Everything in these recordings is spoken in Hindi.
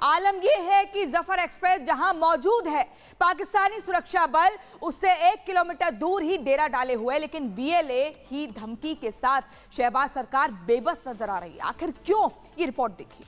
आलम यह है कि जफर एक्सप्रेस जहां मौजूद है, पाकिस्तानी सुरक्षा बल उससे 1 किलोमीटर दूर ही डेरा डाले हुए, लेकिन बीएलए ही धमकी के साथ शहबाज सरकार बेबस नजर आ रही है। आखिर क्यों, ये रिपोर्ट देखिए।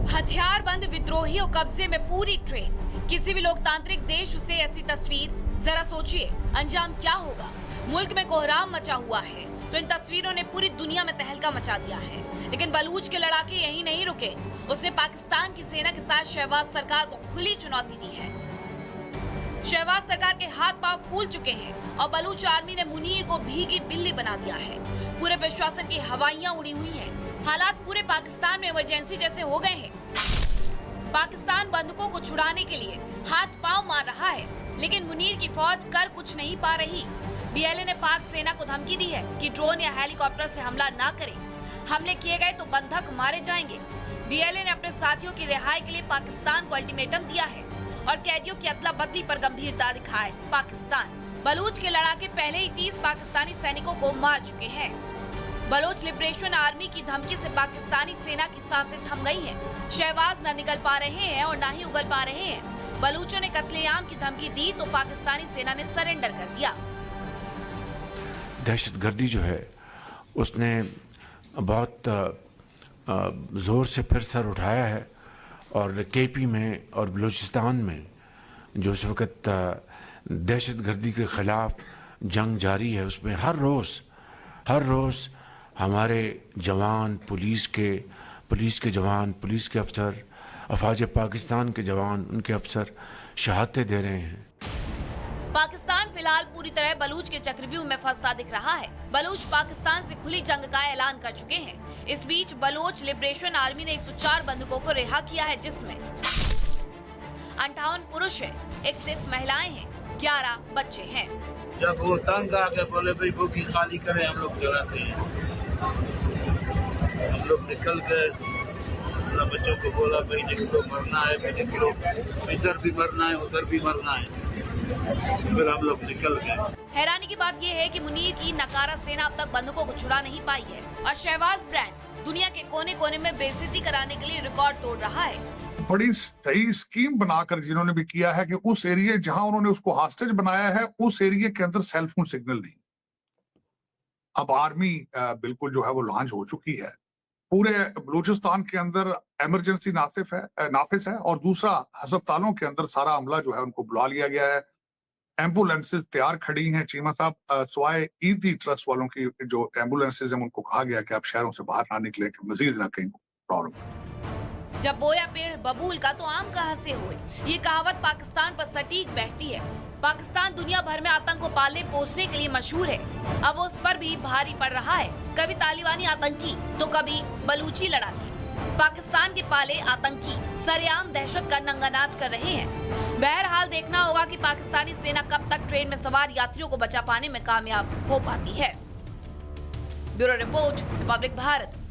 हथियारबंद विद्रोहियों कब्जे में पूरी ट्रेन। किसी भी लोकतांत्रिक देश से ऐसी तस्वीर, जरा सोचिए अंजाम क्या होगा। मुल्क में कोहराम मचा हुआ है तो इन तस्वीरों ने पूरी दुनिया में तहलका मचा दिया है। लेकिन बलूच के लड़ाके यहीं नहीं रुके, उसने पाकिस्तान की सेना के साथ शहबाज सरकार को खुली चुनौती दी है। शहबाज सरकार के हाथ पांव फूल चुके हैं और बलूच आर्मी ने मुनीर को भीगी बिल्ली बना दिया है। पूरे प्रशासन की हवाइयां उड़ी हुई हैं। हालात पूरे पाकिस्तान में इमरजेंसी जैसे हो गए हैं। पाकिस्तान बंदूकों को छुड़ाने के लिए हाथ पांव मार रहा है, लेकिन मुनीर की फौज कर कुछ नहीं पा रही। बीएलए ने पाक सेना को धमकी दी है कि ड्रोन या हेलीकॉप्टर से हमला ना करें। हमले किए गए तो बंधक मारे जाएंगे। बीएलए ने अपने साथियों की रिहाई के लिए पाकिस्तान को अल्टीमेटम दिया है और कैदियों की अदला बदली पर गंभीरता दिखाए पाकिस्तान। बलूच के लड़ाके पहले ही 30 पाकिस्तानी सैनिकों को मार चुके हैं। बलोच लिबरेशन आर्मी की धमकी से पाकिस्तानी सेना की सांसें थम गई हैं। शहबाज न निकल पा रहे हैं और न ही उगल पा रहे हैं। बलूचों ने कत्लेआम की धमकी दी तो पाकिस्तानी सेना ने सरेंडर कर दिया। दहशतगर्दी जो है उसने बहुत ज़ोर से फिर सर उठाया है और केपी में और बलूचिस्तान में जो इस वक्त दहशतगर्दी के ख़िलाफ़ जंग जारी है, उसमें हर रोज़ हमारे जवान, पुलिस के जवान, पुलिस के अफसर, अफवाज पाकिस्तान के जवान, उनके अफसर शहादतें दे रहे हैं। पाकिस्तान फिलहाल पूरी तरह बलूच के चक्रव्यूह में फंसा दिख रहा है। बलूच पाकिस्तान से खुली जंग का ऐलान कर चुके हैं। इस बीच बलोच लिबरेशन आर्मी ने 104 बंदूकों को रिहा किया है, जिसमें 58 पुरुष हैं, 31 महिलाएं हैं, 11 बच्चे हैं। जब वो तंग आ गए बोले भाई बोगी खाली करें, हम लोग जलाते हैं। हम लोग निकल गए, बच्चों को बोला भाई निकलो, मरना है, निकलो, इधर भी मरना है उधर भी मरना है। फिर हम लोग निकल गए। हैरानी की बात यह है कि मुनीर की नकारा सेना अब तक बंदूकों को छुड़ा नहीं पाई है और शहबाज ब्रांड दुनिया के कोने कोने में बेइज्जती कराने के लिए रिकॉर्ड तोड़ रहा है। बड़ी सही स्कीम बनाकर जिन्होंने भी किया है कि उस एरिया जहां उन्होंने उसको हॉस्टेज बनाया है, उस एरिया के अंदर सेल फोन सिग्नल नहीं। अब आर्मी बिल्कुल जो है वो लॉन्च हो चुकी है। पूरे बलूचिस्तान के अंदर इमरजेंसी नाफिज है और दूसरा अस्पतालों के अंदर सारा अमला जो है उनको बुला लिया गया है। एम्बुलेंसेज तैयार खड़ी हैं। चीमा साहब, सवाए ईदी ट्रस्ट वालों की जो एम्बुलेंसेज हैं उनको कहा गया कि आप शहरों से बाहर ना निकले कि मजीद ना कहीं प्रॉब्लम। जब बोया पेड़ बबूल का तो आम कहां से हुए, ये कहावत पाकिस्तान पर सटीक बैठती है। पाकिस्तान दुनिया भर में आतंक को पालने पोसने के लिए मशहूर है। अब उस पर भी भारी पड़ रहा है। कभी तालिबानी आतंकी तो कभी बलूची लड़ाके। पाकिस्तान के पाले आतंकी सरेआम दहशत का नंगानाच कर रहे हैं। बहरहाल देखना होगा कि पाकिस्तानी सेना कब तक ट्रेन में सवार यात्रियों को बचा पाने में कामयाब हो पाती है। Bureau report, Republic Bharat.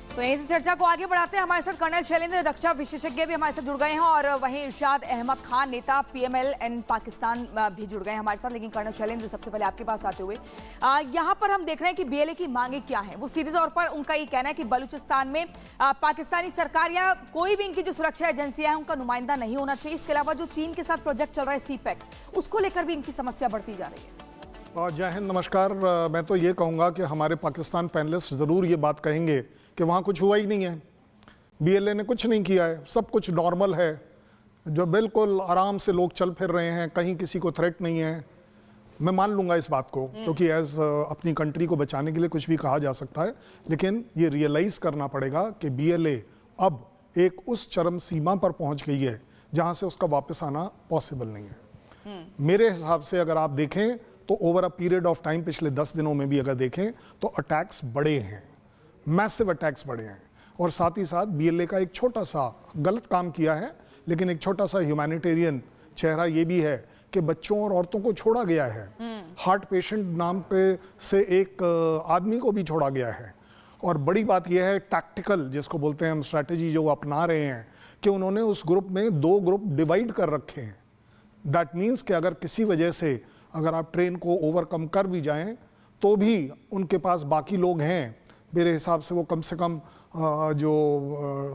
तो इस चर्चा को आगे बढ़ाते हैं। हमारे साथ कर्नल शैलेंद्र, रक्षा विशेषज्ञ भी हमारे साथ जुड़ गए हैं और वहीं इरशाद अहमद खान, नेता PMLN पाकिस्तान भी जुड़ गए हैं हमारे साथ। लेकिन कर्नल शैलेंद्र, सबसे पहले आपके पास आते हुए, यहाँ पर हम देख रहे हैं कि BLA की मांगे क्या है। वो सीधे तौर पर उनका ये कहना है कि बलूचिस्तान में पाकिस्तानी सरकार या कोई भी इनकी जो सुरक्षा एजेंसियां हैं उनका नुमाइंदा नहीं होना चाहिए। इसके अलावा जो चीन के साथ प्रोजेक्ट चल रहा है CPEC, उसको लेकर भी इनकी समस्या बढ़ती जा रही है। जय हिंद, नमस्कार। मैं तो ये कहूँगा कि हमारे पाकिस्तान पैनलिस्ट ज़रूर ये बात कहेंगे कि वहाँ कुछ हुआ ही नहीं है, BLA ने कुछ नहीं किया है, सब कुछ नॉर्मल है, जो बिल्कुल आराम से लोग चल फिर रहे हैं, कहीं किसी को थ्रेट नहीं है। मैं मान लूँगा इस बात को, क्योंकि एज अपनी कंट्री को बचाने के लिए कुछ भी कहा जा सकता है, लेकिन ये रियलाइज़ करना पड़ेगा कि BLA अब एक उस चरम सीमा पर पहुँच गई है जहाँ से उसका वापस आना पॉसिबल नहीं है। मेरे हिसाब से अगर आप देखें तो over a period of time, पिछले 10 दिनों में भी अगर देखें तो अटैक्स बढ़े हैं, मैसिव अटैक्स बढ़े हैं। और साथ ही साथ BLA का एक छोटा सा गलत काम किया है, लेकिन एक छोटा सा ह्यूमैनिटेरियन चेहरा ये भी है कि बच्चों और औरतों को छोड़ा गया है। हार्ट पेशेंट नाम पे से एक आदमी को भी छोड़ा गया है। और बड़ी बात यह है, टैक्टिकल जिसको बोलते हैं हम, स्ट्रैटेजी जो वो अपना रहे हैं कि उन्होंने उस ग्रुप में 2 ग्रुप डिवाइड कर रखे हैं। दैट मीन्स कि अगर किसी वजह से अगर आप ट्रेन को ओवरकम कर भी जाएं तो भी उनके पास बाकी लोग हैं। मेरे हिसाब से वो कम से कम जो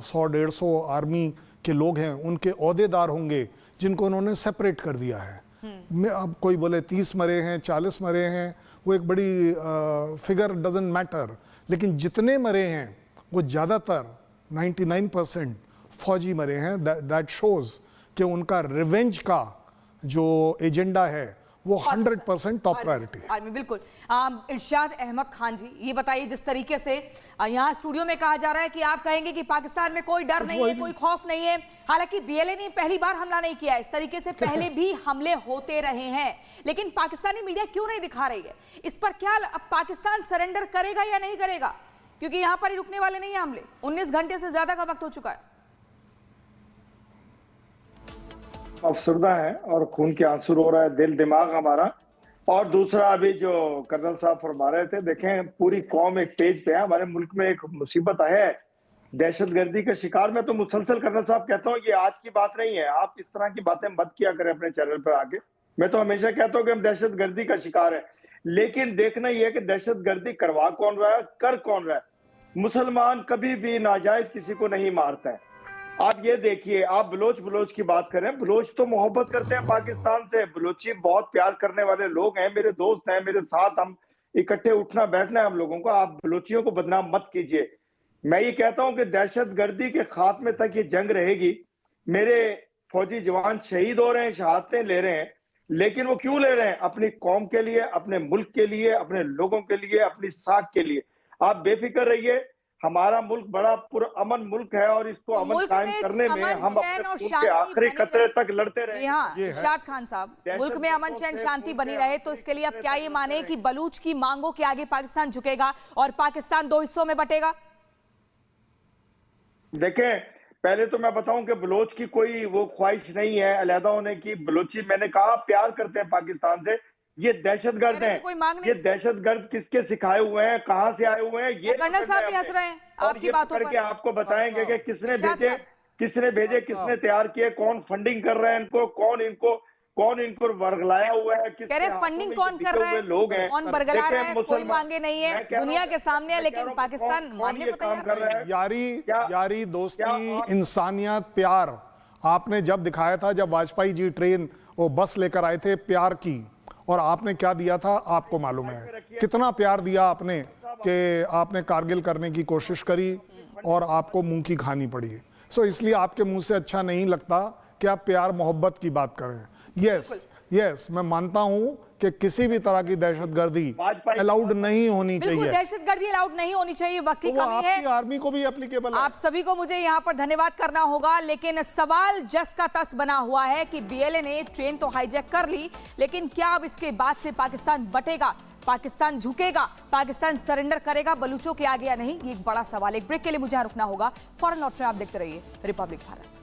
100-150 आर्मी के लोग हैं उनके ओहदेदार होंगे जिनको उन्होंने सेपरेट कर दिया है। अब कोई बोले 30 मरे हैं, 40 मरे हैं, वो एक बड़ी फिगर डजंट मैटर, लेकिन जितने मरे हैं वो ज़्यादातर 99% फौजी मरे हैं। दैट शोज कि उनका रिवेंज का जो एजेंडा है वो 100% टॉप प्रायोरिटी है। आर्मी, बिल्कुल। इरशाद अहमद खान जी, ये बताइए, जिस तरीके से यहाँ स्टूडियो में कहा जा रहा है कि आप कहेंगे कि पाकिस्तान में कोई डर नहीं है, कोई खौफ नहीं है, हालांकि बीएलए ने पहली बार हमला नहीं किया, इस तरीके से पहले भी हमले होते रहे हैं, लेकिन पाकिस्तानी मीडिया क्यों नहीं दिखा रही है इस पर? क्या अब पाकिस्तान सरेंडर करेगा या नहीं करेगा? क्योंकि यहाँ पर ही रुकने वाले नहीं है हमले। 19 घंटे से ज्यादा का वक्त हो चुका है। अफसरदा है और खून के आंसू रो रहा है दिल दिमाग हमारा। और दूसरा, अभी जो कर्नल साहब फरमा रहे थे, देखें पूरी कौम एक पेज पे है। हमारे मुल्क में एक मुसीबत है, दहशतगर्दी का शिकार। मैं तो मुसलसल कर्नल साहब कहता हूँ, ये आज की बात नहीं है, आप इस तरह की बातें मत किया करें अपने चैनल पर आके। मैं तो हमेशा कहता हूँ कि हम दहशतगर्दी का शिकार है, लेकिन देखना यह है कि दहशतगर्दी करवा कौन रहा है, कर कौन रहा है। मुसलमान कभी भी नाजायज किसी को नहीं मारता है। आप ये देखिए, आप बलोच की बात करें, बलोच तो मोहब्बत करते हैं पाकिस्तान से, बलोची बहुत प्यार करने वाले लोग हैं, मेरे दोस्त हैं, मेरे साथ हम इकट्ठे उठना बैठना है हम लोगों को। आप बलोचियों को बदनाम मत कीजिए। मैं ये कहता हूं कि दहशतगर्दी के खात्मे तक ये जंग रहेगी। मेरे फौजी जवान शहीद हो रहे हैं, शहादतें ले रहे हैं, लेकिन वो क्यों ले रहे हैं? अपनी कौम के लिए, अपने मुल्क के लिए, अपने लोगों के लिए, अपनी साख के लिए। आप बेफिक्र रहिए, हमारा मुल्क बड़ा पुरअमन मुल्क है और इसको अमन कायम करने में हम अपने खून के आखिरी कतरे तक लड़ते रहे। जी हाँ, इरशाद खान साहब, मुल्क में अमन चैन शांति बनी रहे, तो इसके लिए अब क्या ये माने कि बलूच की मांगों के आगे पाकिस्तान झुकेगा और पाकिस्तान दो हिस्सों में बटेगा? देखें, पहले तो मैं बताऊं कि बलोच की कोई वो ख्वाहिश नहीं है अलहदा होने की। बलोची, मैंने कहा, प्यार करते हैं पाकिस्तान से। ये दहशतगर्द हैं। ये दहशतगर्द किसके सिखाए हुए हैं, कहां से आए हुए हैं, ये कर्नल साहब भी हंस रहे हैं आपकी बातों पर। आपको बताएंगे कि किसने भेजे, किसने तैयार किए, कौन फंडिंग कर रहे हैं इनको, कौन इनको वर्गलाया हुआ है, कह रहे फंडिंग कौन कर रहा है, लोग हैं, कौन बरगला रहा है, कोई मांगे नहीं है, दुनिया के सामने है, लेकिन पाकिस्तान मानने को तैयार है। यारी, दोस्ती, इंसानियत, प्यार आपने जब दिखाया था, जब वाजपेयी जी ट्रेन वो बस लेकर आए थे प्यार की, और आपने क्या दिया था आपको मालूम है। कितना प्यार दिया आपने कि आपने कारगिल करने की कोशिश करी और आपको मुंह की खानी पड़ी। सो इसलिए आपके मुंह से अच्छा नहीं लगता कि आप प्यार मोहब्बत की बात करें। यस, मैं मानता हूं कि किसी भी तरह की दहशतगर्दी अलाउड नहीं होनी चाहिए। दहशतगर्दी अलाउड नहीं होनी चाहिए, वक्त की कमी है। आर्मी को भी एप्लीकेबल है। आप सभी को मुझे यहाँ पर धन्यवाद करना होगा, लेकिन सवाल जस का तस बना हुआ है कि बीएलए ने ट्रेन तो हाईजैक कर ली, लेकिन क्या अब इसके बाद से पाकिस्तान बटेगा, पाकिस्तान झुकेगा, पाकिस्तान सरेंडर करेगा बलूचों के आगे या नहीं? ये एक बड़ा सवाल है। एक ब्रेक के लिए मुझे रुकना होगा, फौरन लौट रहे, आप देखते रहिए रिपब्लिक भारत।